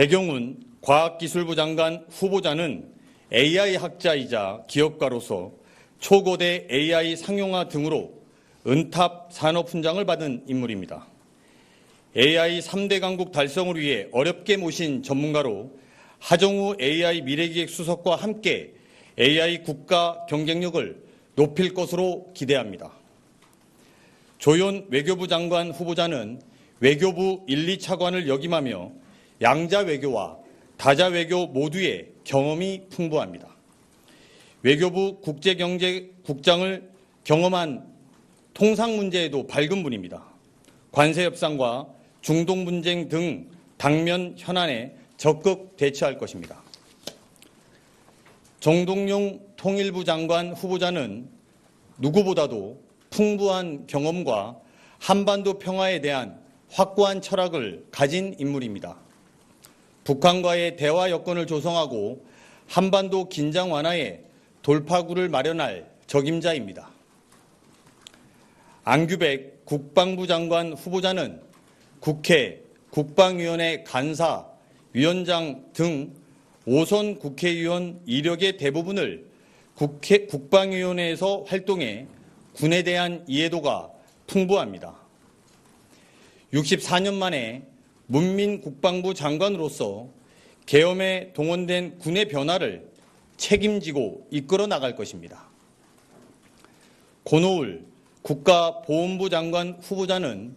배경훈 과학기술부 장관 후보자는 AI 학자이자 기업가로서 초거대 AI 상용화 등으로 은탑 산업훈장을 받은 인물입니다. AI 3대 강국 달성을 위해 어렵게 모신 전문가로 하정우 AI 미래기획 수석과 함께 AI 국가 경쟁력을 높일 것으로 기대합니다. 조현 외교부 장관 후보자는 외교부 1, 2차관을 역임하며 양자 외교와 다자 외교 모두의 경험이 풍부합니다. 외교부 국제경제국장을 경험한 통상 문제에도 밝은 분입니다. 관세 협상과 중동 분쟁 등 당면 현안에 적극 대처할 것입니다. 정동영 통일부 장관 후보자는 누구보다도 풍부한 경험과 한반도 평화에 대한 확고한 철학을 가진 인물입니다. 북한과의 대화 여건을 조성하고 한반도 긴장 완화에 돌파구를 마련할 적임자입니다. 안규백 국방부 장관 후보자는 국회, 국방위원회 간사, 위원장 등 5선 국회의원 이력의 대부분을 국방위원회에서 활동해 군에 대한 이해도가 풍부합니다. 64년 만에 문민국방부 장관으로서 계엄에 동원된 군의 변화를 책임지고 이끌어 나갈 것입니다. 권오을 국가보훈부 장관 후보자는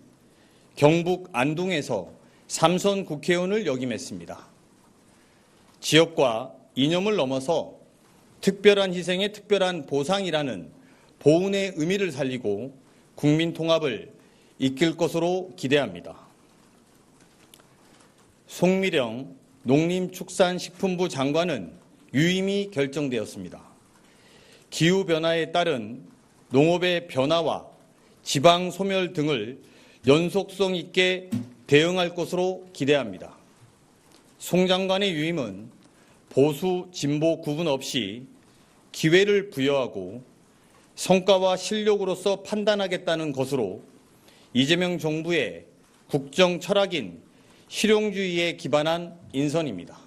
경북 안동에서 3선 국회의원을 역임했습니다. 지역과 이념을 넘어서 특별한 희생의 특별한 보상이라는 보훈의 의미를 살리고 국민 통합을 이끌 것으로 기대합니다. 송미령 농림축산식품부 장관은 유임이 결정되었습니다. 기후변화에 따른 농업의 변화와 지방 소멸 등을 연속성 있게 대응할 것으로 기대합니다. 송 장관의 유임은 보수, 진보 구분 없이 기회를 부여하고 성과와 실력으로서 판단하겠다는 것으로 이재명 정부의 국정 철학인 실용주의에 기반한 인선입니다.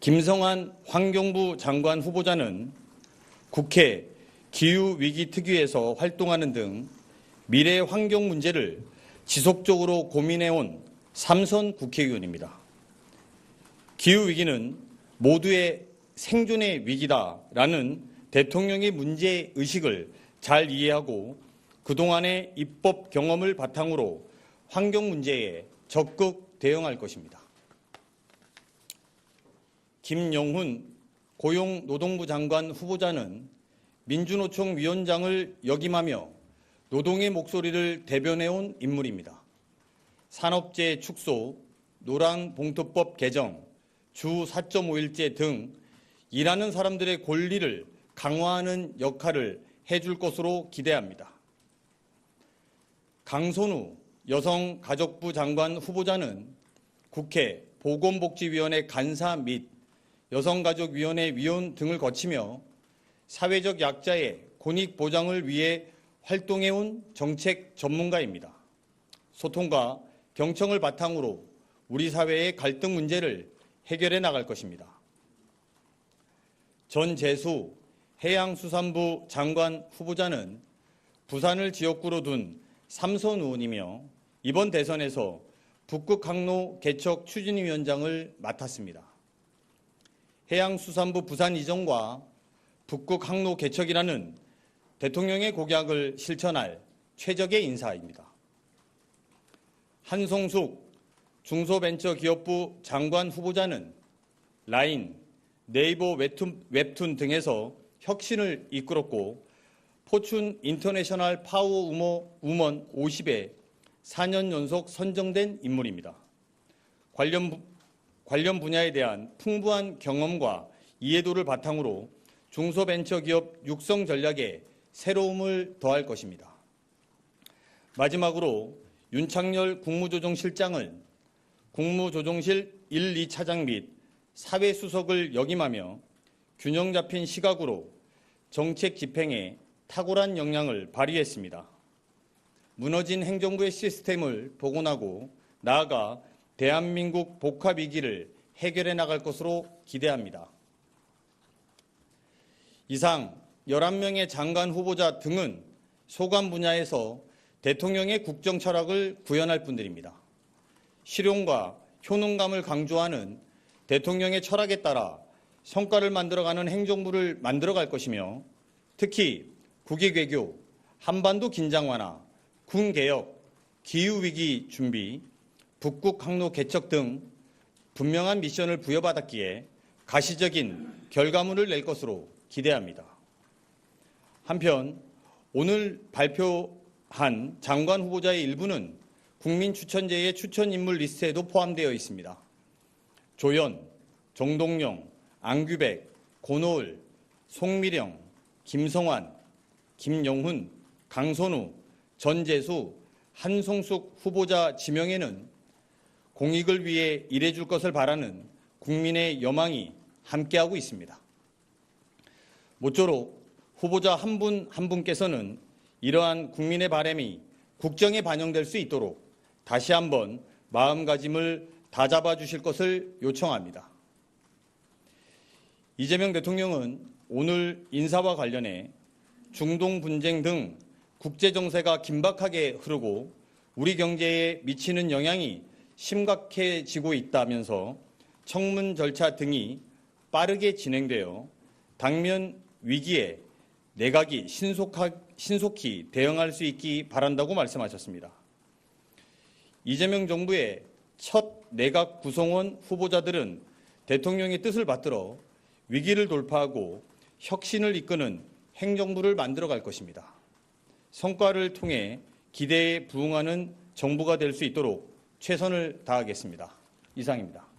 김성한 환경부 장관 후보자는 국회 기후위기특위에서 활동하는 등 미래 환경 문제를 지속적으로 고민해온 3선 국회의원입니다. 기후위기는 모두의 생존의 위기다라는 대통령의 문제의식을 잘 이해하고 그동안의 입법 경험을 바탕으로 환경 문제에 적극 대응할 것입니다. 김영훈 고용노동부 장관 후보자는 민주노총 위원장을 역임하며 노동의 목소리를 대변해온 인물입니다. 산업재해 축소, 노란봉투법 개정, 주 4.5일제 등 일하는 사람들의 권리를 강화하는 역할을 해줄 것으로 기대합니다. 강선우 여성가족부 장관 후보자는 국회 보건복지위원회 간사 및 여성가족위원회 위원 등을 거치며 사회적 약자의 권익 보장을 위해 활동해온 정책 전문가입니다. 소통과 경청을 바탕으로 우리 사회의 갈등 문제를 해결해 나갈 것입니다. 전재수 해양수산부 장관 후보자는 부산을 지역구로 둔 3선 의원이며 이번 대선에서 북극항로 개척 추진위원장을 맡았습니다. 해양수산부 부산 이전과 북극항로 개척이라는 대통령의 공약을 실천할 최적의 인사입니다. 한성숙 중소벤처기업부 장관 후보자는 라인, 네이버 웹툰 등에서 혁신을 이끌었고 포춘 인터내셔널 파워 우먼 50에 4년 연속 선정된 인물입니다. 관련 분야에 대한 풍부한 경험과 이해도를 바탕으로 중소벤처기업 육성 전략에 새로움을 더할 것입니다. 마지막으로 윤창열 국무조정실장은 국무조정실 1, 2차장 및 사회수석을 역임하며 균형 잡힌 시각으로 정책 집행에 탁월한 역량을 발휘했습니다. 무너진 행정부의 시스템을 복원하고 나아가 대한민국 복합 위기를 해결해 나갈 것으로 기대합니다. 이상 11명의 장관 후보자 등은 소관 분야에서 대통령의 국정 철학을 구현할 분들입니다. 실용과 효능감을 강조하는 대통령의 철학에 따라 성과를 만들어가는 행정부를 만들어갈 것이며 특히 국익외교, 한반도 긴장 완화, 군개혁, 기후위기 준비, 북극 항로 개척 등 분명한 미션을 부여받았기에 가시적인 결과물을 낼 것으로 기대합니다. 한편 오늘 발표한 장관 후보자의 일부는 국민추천제의 추천인물 리스트에도 포함되어 있습니다. 조연, 정동영, 안규백, 권오을, 송미령, 김성환, 김영훈, 강선우, 전재수, 한송숙 후보자 지명에는 공익을 위해 일해줄 것을 바라는 국민의 여망이 함께하고 있습니다. 모쪼록 후보자 한 분 한 분께서는 이러한 국민의 바람이 국정에 반영될 수 있도록 다시 한번 마음가짐을 다잡아 주실 것을 요청합니다. 이재명 대통령은 오늘 인사와 관련해 중동 분쟁 등 국제 정세가 긴박하게 흐르고 우리 경제에 미치는 영향이 심각해지고 있다면서 청문 절차 등이 빠르게 진행되어 당면 위기에 내각이 신속히 대응할 수 있기 바란다고 말씀하셨습니다. 이재명 정부의 첫 내각 구성원 후보자들은 대통령의 뜻을 받들어 위기를 돌파하고 혁신을 이끄는 행정부를 만들어갈 것입니다. 성과를 통해 기대에 부응하는 정부가 될 수 있도록 최선을 다하겠습니다. 이상입니다.